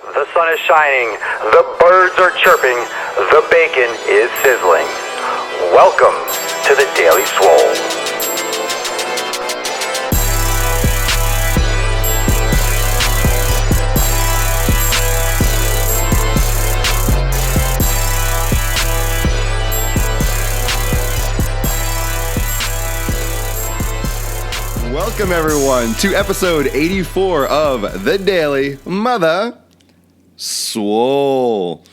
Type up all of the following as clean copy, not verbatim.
The sun is shining, the birds are chirping, the bacon is sizzling. Welcome to the Daily Swole. Welcome, everyone, to episode 84 of The Daily Mother Swole.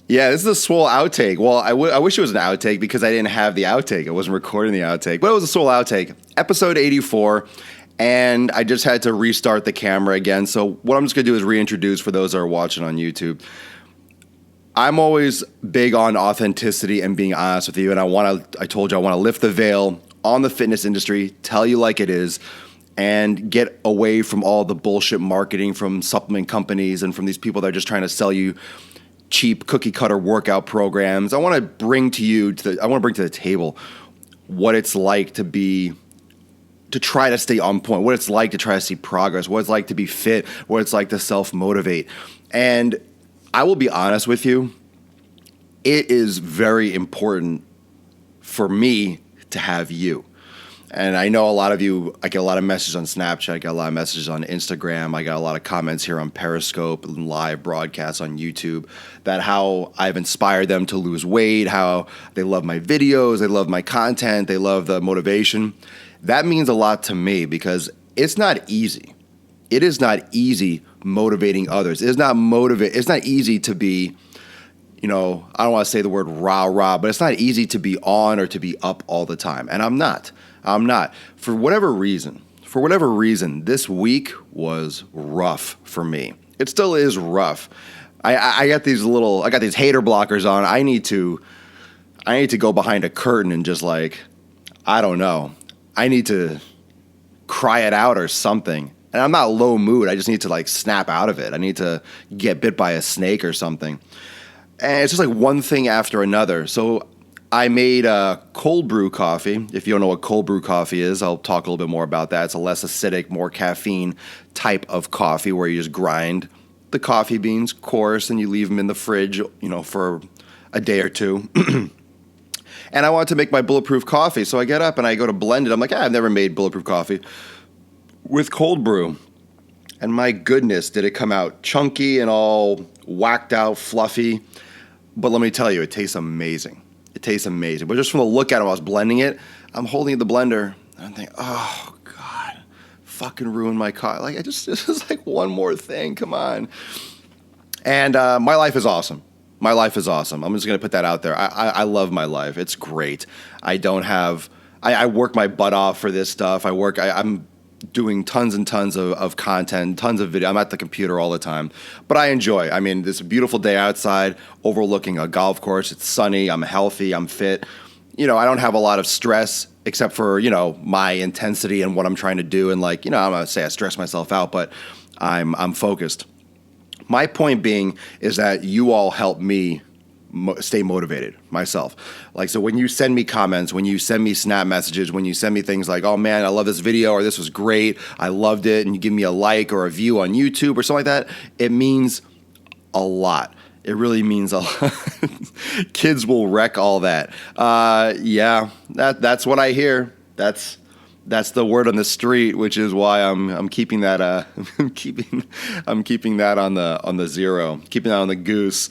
Yeah, this is a Swole outtake. Well, I wish it was an outtake because I didn't have the outtake. I wasn't recording the outtake, but it was a Swole outtake. Episode 84, and I just had to restart the camera again. So what I'm just going to do is reintroduce for those that are watching on YouTube. I'm always big on authenticity and being honest with you, and I told you I want to lift the veil on the fitness industry, tell you like it is, and get away from all the bullshit marketing from supplement companies and from these people that are just trying to sell you cheap cookie cutter workout programs. I want to bring to the table what it's like to try to stay on point, what it's like to try to see progress, what it's like to be fit, what it's like to self-motivate. And I will be honest with you, it is very important for me to have you. And I know a lot of you, I get a lot of messages on Snapchat, I get a lot of messages on Instagram, I got a lot of comments here on Periscope and live broadcasts on YouTube that how I've inspired them to lose weight, how they love my videos, they love my content, they love the motivation. That means a lot to me because it's not easy. It is not easy motivating others. It's not easy to be, I don't want to say the word rah-rah, but it's not easy to be on or to be up all the time. And I'm not. For whatever reason, this week was rough for me. It still is rough. I got these hater blockers on. I need to go behind a curtain and just I don't know. I need to cry it out or something. And I'm not low mood. I just need to snap out of it. I need to get bit by a snake or something. And it's just one thing after another. So I made a cold brew coffee. If you don't know what cold brew coffee is, I'll talk a little bit more about that. It's a less acidic, more caffeine type of coffee where you just grind the coffee beans coarse and you leave them in the fridge, for a day or two. And I wanted to make my bulletproof coffee. So I get up and I go to blend it. I'm like, I've never made bulletproof coffee with cold brew. And my goodness, did it come out chunky and all whacked out, fluffy. But let me tell you, it tastes amazing. But just from the look at it, I was blending it. I'm holding the blender, and I'm thinking, oh, God, fucking ruined my coffee. This is one more thing. Come on. And my life is awesome. I'm just going to put that out there. I love my life. It's great. I work my butt off for this stuff. I'm doing tons and tons of content, tons of video. I'm at the computer all the time, but I enjoy. This beautiful day outside overlooking a golf course. It's sunny. I'm healthy. I'm fit. I don't have a lot of stress except for, my intensity and what I'm trying to do. And I'm going to say I stress myself out, but I'm focused. My point being is that you all help me stay motivated myself. So when you send me comments, when you send me snap messages, when you send me things like, oh man, I love this video, or this was great, I loved it, and you give me a like or a view on YouTube or something like that, it means a lot. It really means a lot. Kids will wreck all that. That's what I hear. That's the word on the street, which is why I'm keeping that I'm keeping that on the zero, keeping that on the goose.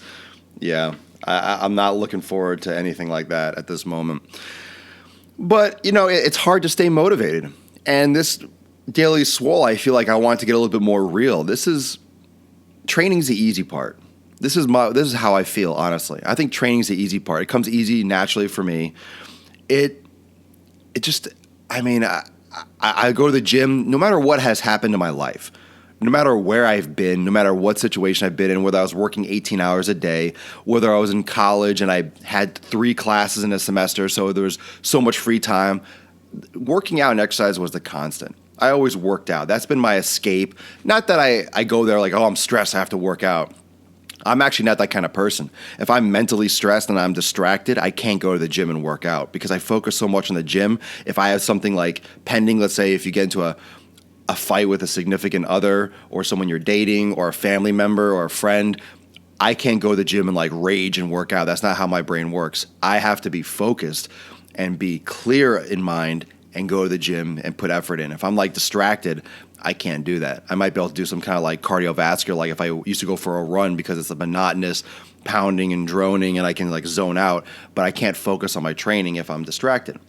Yeah. I'm not looking forward to anything like that at this moment. But, it's hard to stay motivated. And this Daily Swole, I feel like I want to get a little bit more real. Training's the easy part. This is how I feel, honestly. I think training's the easy part. It comes easy naturally for me. I go to the gym no matter what has happened in my life. No matter where I've been, no matter what situation I've been in, whether I was working 18 hours a day, whether I was in college and I had 3 classes in a semester, so there was so much free time, working out and exercise was the constant. I always worked out. That's been my escape. Not that I go there I'm stressed, I have to work out. I'm actually not that kind of person. If I'm mentally stressed and I'm distracted, I can't go to the gym and work out because I focus so much on the gym. If I have something pending, let's say if you get into a a fight with a significant other or someone you're dating or a family member or a friend, I can't go to the gym and like rage and work out. That's not how my brain works. I have to be focused and be clear in mind and go to the gym and put effort in. If I'm like distracted, I can't do that. I might be able to do some kind of like cardiovascular, like if I used to go for a run because it's a monotonous pounding and droning and I can like zone out, but I can't focus on my training if I'm distracted.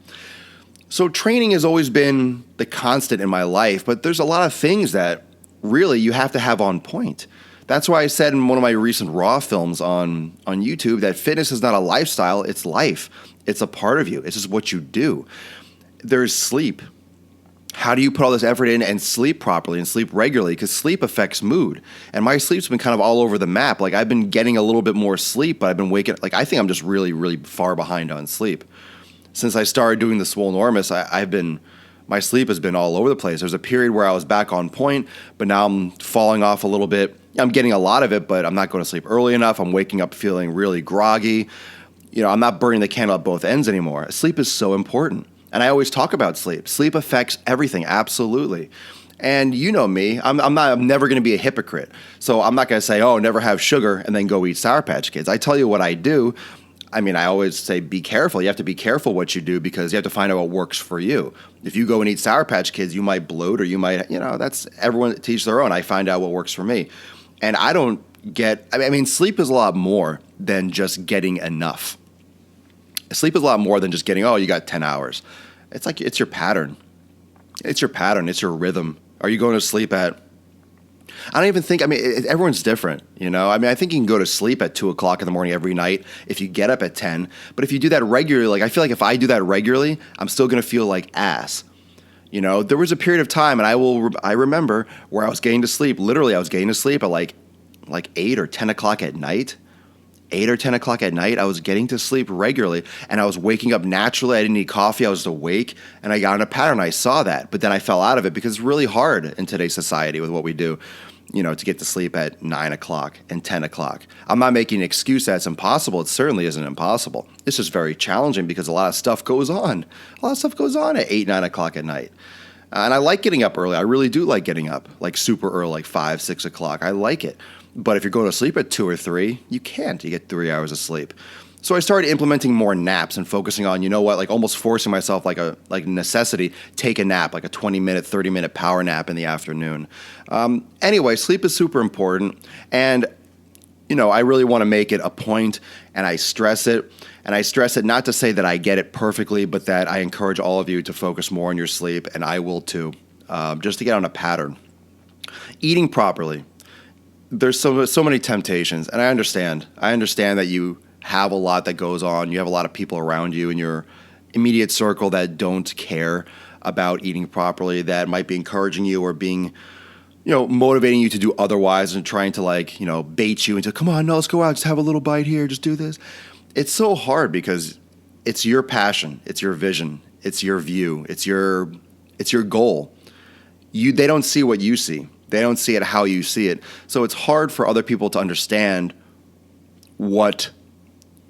So training has always been the constant in my life, but there's a lot of things that really you have to have on point. That's why I said in one of my recent Raw films on YouTube that fitness is not a lifestyle, it's life. It's a part of you. It's just what you do. There's sleep. How do you put all this effort in and sleep properly and sleep regularly? Because sleep affects mood. And my sleep's been kind of all over the map. Like I've been getting a little bit more sleep, but I've been waking up. Like I think I'm just really, really far behind on sleep. Since I started doing the Swolenormous, my sleep has been all over the place. There's a period where I was back on point, but now I'm falling off a little bit. I'm getting a lot of it, but I'm not going to sleep early enough. I'm waking up feeling really groggy. I'm not burning the candle at both ends anymore. Sleep is so important. And I always talk about sleep. Sleep affects everything, absolutely. And you know me, I'm never going to be a hypocrite. So I'm not going to say, oh, never have sugar and then go eat Sour Patch Kids. I tell you what I do. I mean, I always say be careful. You have to be careful what you do because you have to find out what works for you. If you go and eat Sour Patch Kids, you might bloat or you might, that's everyone teach their own. I find out what works for me. And I mean, sleep is a lot more than just getting enough. Sleep is a lot more than just getting, you got 10 hours. It's like, it's your pattern. It's your pattern. It's your rhythm. Are you going to sleep at, I don't even think, everyone's different, I think you can go to sleep at 2 o'clock in the morning every night if you get up at 10. But if you do that regularly, like I feel like if I do that regularly, I'm still going to feel like ass. There was a period of time, and I remember where I was getting to sleep. Literally, I was getting to sleep at like 8 or 10 o'clock at night. 8 or 10 o'clock at night, I was getting to sleep regularly, and I was waking up naturally. I didn't need coffee. I was awake, and I got in a pattern. I saw that, but then I fell out of it because it's really hard in today's society with what we do, to get to sleep at 9 o'clock and 10 o'clock. I'm not making an excuse that it's impossible. It certainly isn't impossible. It's just very challenging because a lot of stuff goes on. A lot of stuff goes on at 8, 9 o'clock at night. And I like getting up early. I really do like getting up, like super early, like 5, 6 o'clock. I like it. But if you're going to sleep at 2 or 3, you can't. You get 3 hours of sleep. So I started implementing more naps and focusing on, like almost forcing myself like necessity, take a nap, like a 20-minute, 30-minute power nap in the afternoon. Anyway, sleep is super important. And, I really want to make it a point, and I stress it. And I stress it not to say that I get it perfectly, but that I encourage all of you to focus more on your sleep, and I will too, just to get on a pattern. Eating properly. There's so many temptations, and I understand. I understand that you have a lot that goes on. You have a lot of people around you in your immediate circle that don't care about eating properly, that might be encouraging you or being, motivating you to do otherwise and trying to bait you into, come on, no, let's go out, just have a little bite here, just do this. It's so hard because it's your passion, it's your vision, it's your view, it's your goal. They don't see what you see. They don't see it how you see it. So it's hard for other people to understand what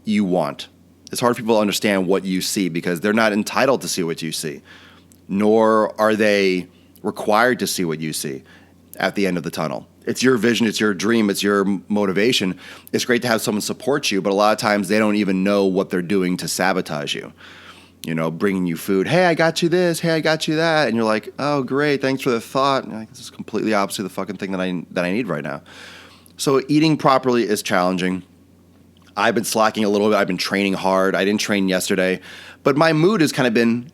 you want. It's hard for people to understand what you see because they're not entitled to see what you see, nor are they required to see what you see at the end of the tunnel. It's your vision, it's your dream, it's your motivation. It's great to have someone support you, but a lot of times they don't even know what they're doing to sabotage you. Bringing you food. Hey, I got you this. Hey, I got you that. And you're like, oh, great. Thanks for the thought. And this is completely opposite of the fucking thing that I need right now. So eating properly is challenging. I've been slacking a little bit. I've been training hard. I didn't train yesterday. But my mood has kind of been,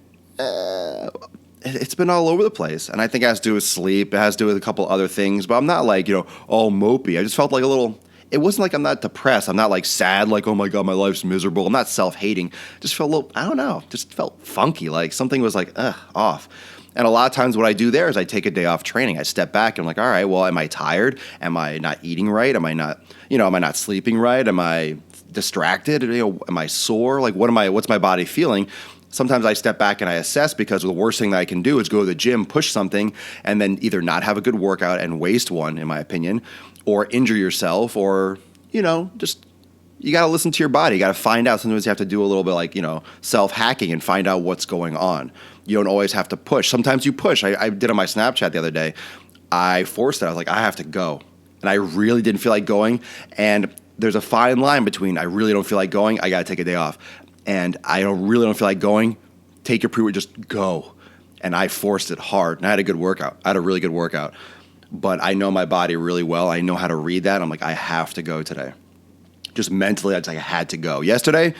it's been all over the place. And I think it has to do with sleep. It has to do with a couple other things. But I'm not like, all mopey. I just felt like a little... It wasn't like I'm not depressed. I'm not like sad, like, oh my God, my life's miserable. I'm not self-hating. Just felt a little, I don't know, just felt funky. Like something was like, off. And a lot of times what I do there is I take a day off training. I step back and I'm like, all right, well, am I tired? Am I not eating right? Am I not sleeping right? Am I distracted? Am I sore? Like, what's my body feeling? Sometimes I step back and I assess because the worst thing that I can do is go to the gym, push something, and then either not have a good workout and waste one, in my opinion, or injure yourself or, just you got to listen to your body. You got to find out. Sometimes you have to do a little bit like, self-hacking and find out what's going on. You don't always have to push. Sometimes you push. I did on my Snapchat the other day. I forced it. I was like, I have to go. And I really didn't feel like going. And there's a fine line between I really don't feel like going, I got to take a day off. And I really don't feel like going, take your pre-workout, just go. And I forced it hard. And I had a good workout. I had a really good workout. But I know my body really well. I know how to read that. I'm like, I have to go today. Just mentally, I had to go. Yesterday,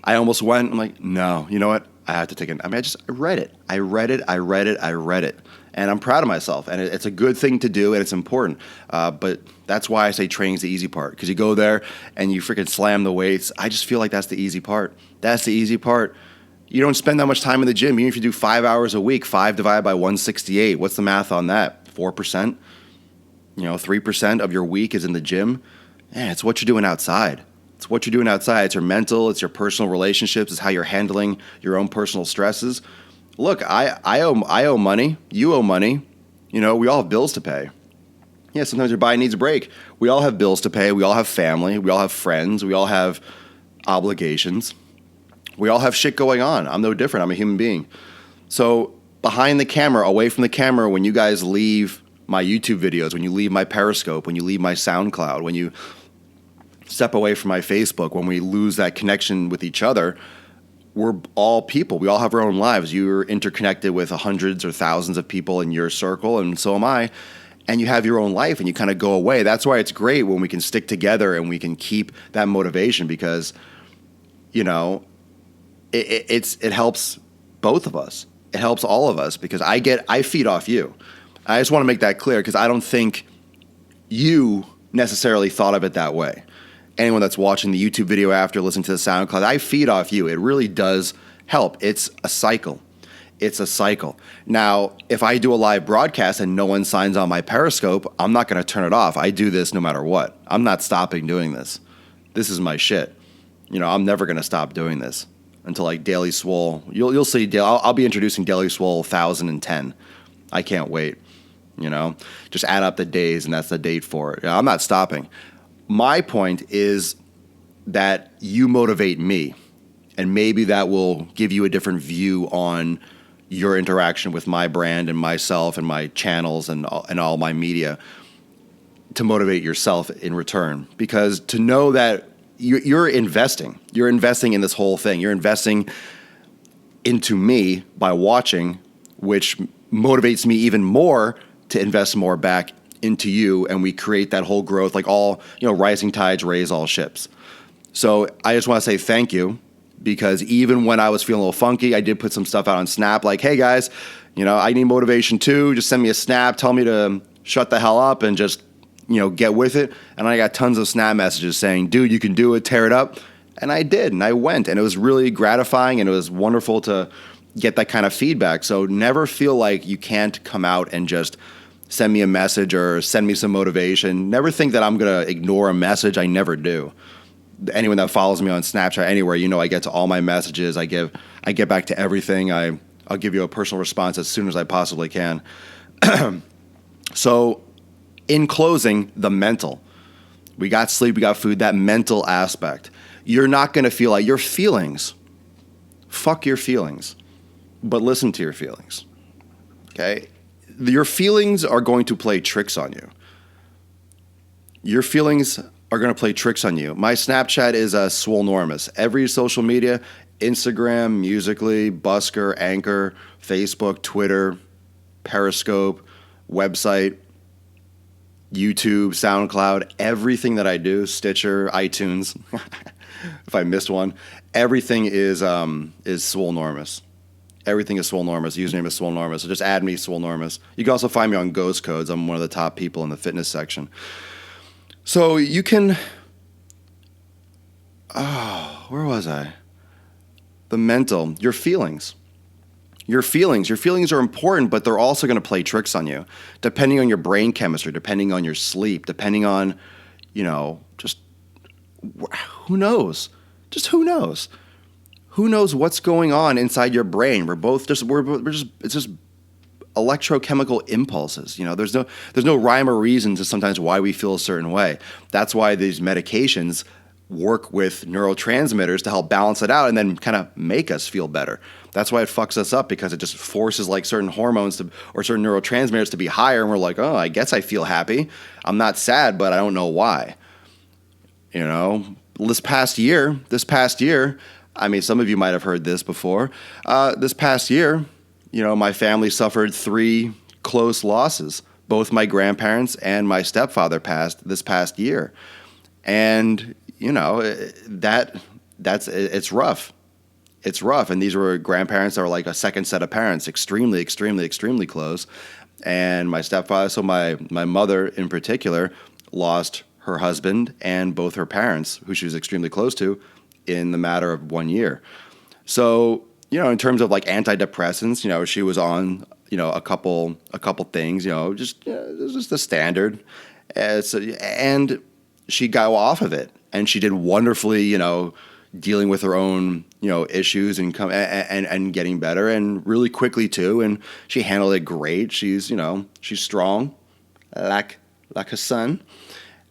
I almost went. I'm like, no, you know what? I have to take it. I read it. I read it. And I'm proud of myself. And it's a good thing to do, and it's important. But that's why I say training's the easy part. Because you go there, and you freaking slam the weights. I just feel like that's the easy part. That's the easy part. You don't spend that much time in the gym. Even if you do 5 hours a week, 5 divided by 168. What's the math on that? 4%? 3% of your week is in the gym. Man, it's what you're doing outside. It's what you're doing outside. It's your mental. It's your personal relationships. It's how you're handling your own personal stresses. Look, I owe money. You owe money. We all have bills to pay. Yeah, sometimes your body needs a break. We all have bills to pay. We all have family. We all have friends. We all have obligations. We all have shit going on. I'm no different. I'm a human being. So behind the camera, away from the camera, when you guys leave my YouTube videos, when you leave my Periscope, when you leave my SoundCloud, when you step away from my Facebook, when we lose that connection with each other, we're all people. We all have our own lives. You're interconnected with hundreds or thousands of people in your circle, and so am I. And you have your own life, and you kind of go away. That's why it's great when we can stick together and we can keep that motivation because, it helps both of us. It helps all of us because I feed off you. I just want to make that clear because I don't think you necessarily thought of it that way. Anyone that's watching the YouTube video after listening to the SoundCloud, I feed off you. It really does help. It's a cycle. It's a cycle. Now, if I do a live broadcast and no one signs on my Periscope, I'm not going to turn it off. I do this no matter what. I'm not stopping doing this. This is my shit. I'm never going to stop doing this until like Daily Swole. You'll see. I'll be introducing Daily Swole 1010. I can't wait. Just add up the days and that's the date for it. I'm not stopping. My point is that you motivate me, and maybe that will give you a different view on your interaction with my brand and myself and my channels and all my media to motivate yourself in return. Because to know that you're investing in this whole thing. You're investing into me by watching, which motivates me even more to invest more back into you, and we create that whole growth, like all, rising tides raise all ships. So I just want to say thank you, because even when I was feeling a little funky, I did put some stuff out on Snap, like, hey guys, I need motivation too. Just send me a Snap, tell me to shut the hell up and just, get with it. And I got tons of Snap messages saying, dude, you can do it, tear it up. And I did, and I went, and it was really gratifying, and it was wonderful to get that kind of feedback. So never feel like you can't come out and just send me a message or send me some motivation. Never think that I'm going to ignore a message. I never do. Anyone that follows me on Snapchat anywhere, I get to all my messages. I get back to everything. I'll give you a personal response as soon as I possibly can. So in closing, the mental. We got sleep, we got food, that mental aspect. You're not going to feel like your feelings. Fuck your feelings. But listen to your feelings. Okay? Your feelings are going to play tricks on you. Your feelings are going to play tricks on you. My Snapchat is Swolenormous. Every social media, Instagram, Musical.ly, Busker, Anchor, Facebook, Twitter, Periscope, website, YouTube, SoundCloud, everything that I do, Stitcher, iTunes, if I missed one, everything is Swolenormous. Everything is Swolenormous. Username is Swolenormous. So just add me, Swolenormous. You can also find me on Ghost Codes. I'm one of the top people in the fitness section. So you can... Oh, where was I? The mental. Your feelings. Your feelings. Your feelings are important, but they're also going to play tricks on you. Depending on your brain chemistry, depending on your sleep, depending on, just... Who knows? Just who knows? Who knows what's going on inside your brain? We're just it's just electrochemical impulses. There's no rhyme or reason to sometimes why we feel a certain way. That's why these medications work with neurotransmitters to help balance it out and then kind of make us feel better. That's why it fucks us up, because it just forces like certain hormones or certain neurotransmitters to be higher, and we're like, oh, I guess I feel happy. I'm not sad, but I don't know why. You know, this past year, I mean, some of you might have heard this before. This past year, you know, my family suffered 3 close losses. Both my grandparents and my stepfather passed this past year. And, you know, it's rough. It's rough. And these were grandparents that were like a second set of parents, extremely, extremely, extremely close. And my stepfather, so my mother in particular, lost her husband and both her parents, who she was extremely close to, in the matter of 1 year. So, you know, in terms of like antidepressants, you know, she was on, you know, a couple things, you know, just the standard. And she got off of it, and she did wonderfully, you know, dealing with her own, you know, issues and getting better, and really quickly too. And she handled it great. She's, you know, she's strong, like a son.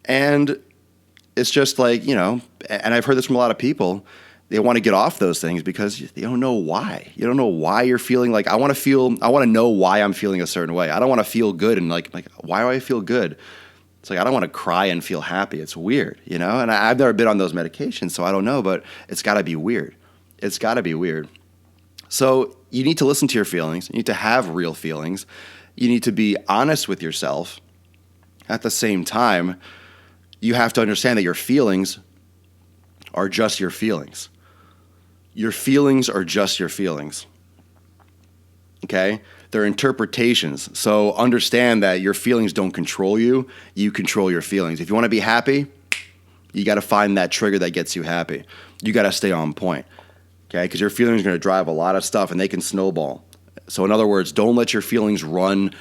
And it's just like, you know, and I've heard this from a lot of people. They want to get off those things because they don't know why. You don't know why you're feeling like, I want to know why I'm feeling a certain way. I don't want to feel good. And like, why do I feel good? It's like, I don't want to cry and feel happy. It's weird, you know? And I've never been on those medications, so I don't know, but it's got to be weird. It's got to be weird. So you need to listen to your feelings. You need to have real feelings. You need to be honest with yourself. At the same time, you have to understand that your feelings are just your feelings. Your feelings are just your feelings. Okay? They're interpretations. So understand that your feelings don't control you. You control your feelings. If you want to be happy, you got to find that trigger that gets you happy. You got to stay on point. Okay? Because your feelings are going to drive a lot of stuff, and they can snowball. So in other words, don't let your feelings run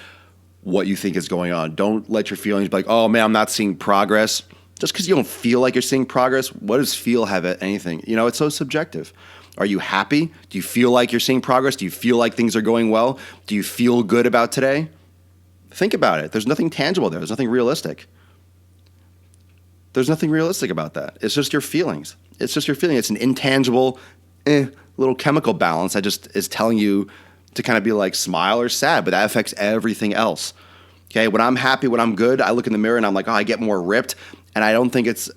what you think is going on. Don't let your feelings be like, oh man, I'm not seeing progress. Just because you don't feel like you're seeing progress, what does feel have at anything? You know, it's so subjective. Are you happy? Do you feel like you're seeing progress? Do you feel like things are going well? Do you feel good about today? Think about it. There's nothing tangible there. There's nothing realistic. There's nothing realistic about that. It's just your feelings. It's just your feeling. It's an intangible little chemical balance that just is telling you to kind of be like smile or sad, but that affects everything else. Okay, when I'm happy, when I'm good, I look in the mirror and I'm like, oh, I get more ripped, and I don't think it's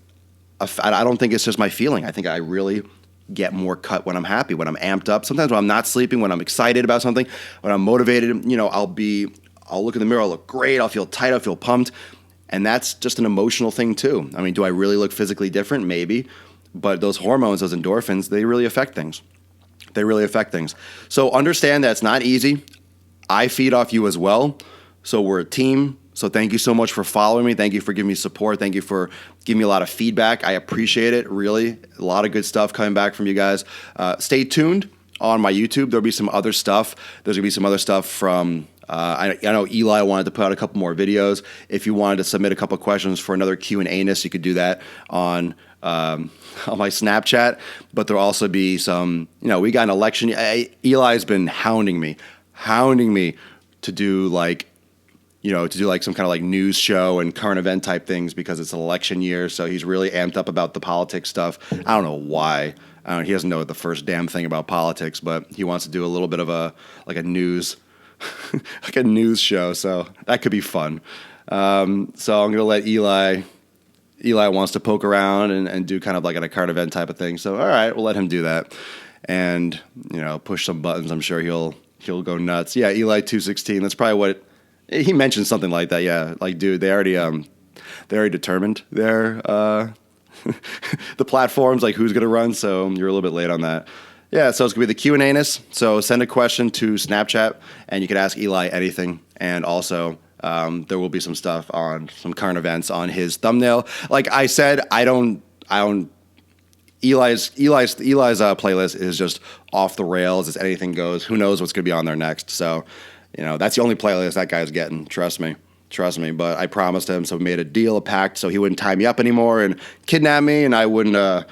just my feeling. I think I really get more cut when I'm happy, when I'm amped up. Sometimes when I'm not sleeping, when I'm excited about something, when I'm motivated, you know, I'll look in the mirror, I'll look great, I'll feel tight, I'll feel pumped, and that's just an emotional thing too. I mean, do I really look physically different? Maybe, but those hormones, those endorphins, they really affect things. They really affect things. So understand that it's not easy. I feed off you as well. So we're a team. So thank you so much for following me. Thank you for giving me support. Thank you for giving me a lot of feedback. I appreciate it, really. A lot of good stuff coming back from you guys. Stay tuned on my YouTube. There'll be some other stuff. There's going to be some other stuff from, I know Eli wanted to put out a couple more videos. If you wanted to submit a couple questions for another Q&A-ness, you could do that on my Snapchat. But there'll also be some, you know, we got an election. Eli's been hounding me to do like some kind of like news show and current event type things because it's an election year. So he's really amped up about the politics stuff. I don't know why. He doesn't know the first damn thing about politics, but he wants to do a little bit of a news, like a news show. So that could be fun. So I'm going to let Eli wants to poke around and do kind of like a current event type of thing. So, all right, we'll let him do that and, you know, push some buttons. I'm sure he'll go nuts. Yeah. Eli 216. That's probably what he mentioned, something like that. Yeah. Like, dude, they already determined their, the platforms, like who's going to run. So you're a little bit late on that. Yeah. So it's going to be the Q&A-ness. So send a question to Snapchat and you can ask Eli anything. And also, there will be some stuff on some current events on his thumbnail. Like I said, Eli's playlist is just off the rails as anything goes. Who knows what's going to be on there next? So, you know, that's the only playlist that guy's getting. Trust me. But I promised him, so we made a pact, so he wouldn't tie me up anymore and kidnap me, and I wouldn't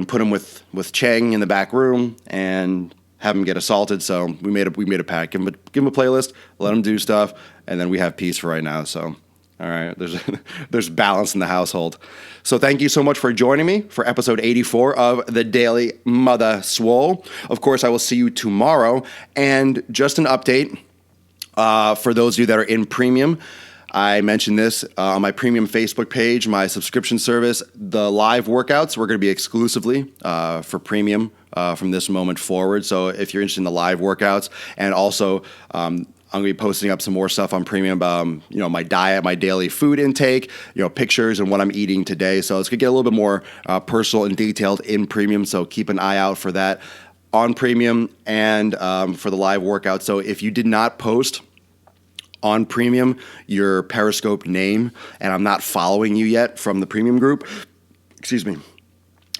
put him with Chang in the back room and have him get assaulted. So we made a pact. Give him a playlist, let him do stuff, and then we have peace for right now. So All right, there's balance in the household. So thank you so much for joining me for episode 84 of the Daily Mother Swole. Of course, I will see you tomorrow. And just an update for those of you that are in premium. I mentioned this on my premium Facebook page, my subscription service. The live workouts were going to be exclusively for premium from this moment forward. So if you're interested in the live workouts, and also I'm going to be posting up some more stuff on premium about, my diet, my daily food intake, pictures and what I'm eating today. So it's going to get a little bit more personal and detailed in premium. So keep an eye out for that on premium and for the live workout. So if you did not post on premium your Periscope name and I'm not following you yet from the premium group,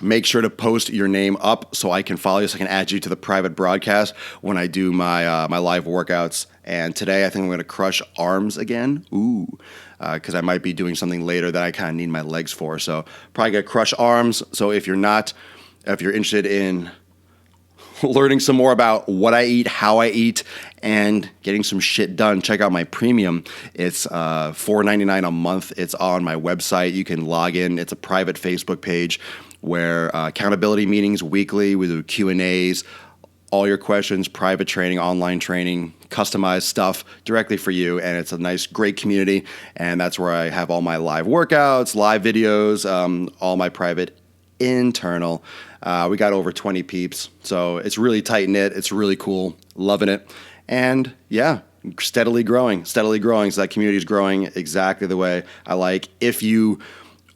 make sure to post your name up so I can follow you, so I can add you to the private broadcast when I do my my live workouts. And today I think I'm going to crush arms again. Because I might be doing something later that I kind of need my legs for. So probably going to crush arms. So if you're interested in learning some more about what I eat, how I eat, and getting some shit done, check out my premium. It's $4.99 a month. It's on my website. You can log in. It's a private Facebook page where accountability meetings weekly, we do Q&As, all your questions, private training, online training, customized stuff directly for you. And it's a nice, great community. And that's where I have all my live workouts, live videos, all my private internal. We got over 20 peeps. So it's really tight knit. It's really cool. Loving it. And yeah, steadily growing. So that community is growing exactly the way I like. If you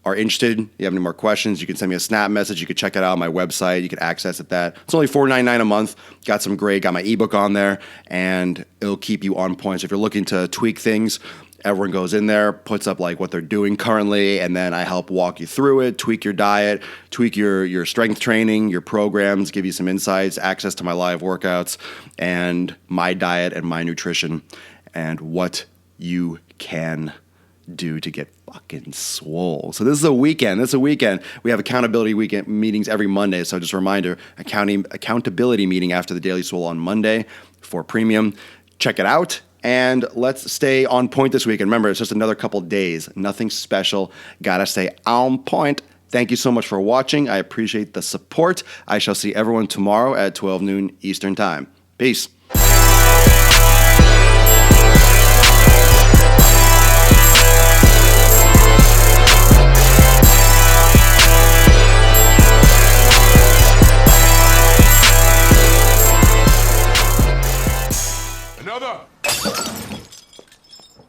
are interested, you have any more questions, you can send me a snap message. You can check it out on my website. You can access it that. It's only $4.99 a month. Got my ebook on there, and it'll keep you on point. So if you're looking to tweak things, everyone goes in there, puts up like what they're doing currently, and then I help walk you through it, tweak your diet, tweak your strength training, your programs, give you some insights, access to my live workouts, and my diet and my nutrition, and what you can do to get fucking swole. So this is a weekend. We have accountability weekend meetings every Monday. So just a reminder, accountability meeting after the Daily Swole on Monday for premium. Check it out. And let's stay on point this week. And remember, it's just another couple days. Nothing special. Gotta stay on point. Thank you so much for watching. I appreciate the support. I shall see everyone tomorrow at 12 noon Eastern Time. Peace.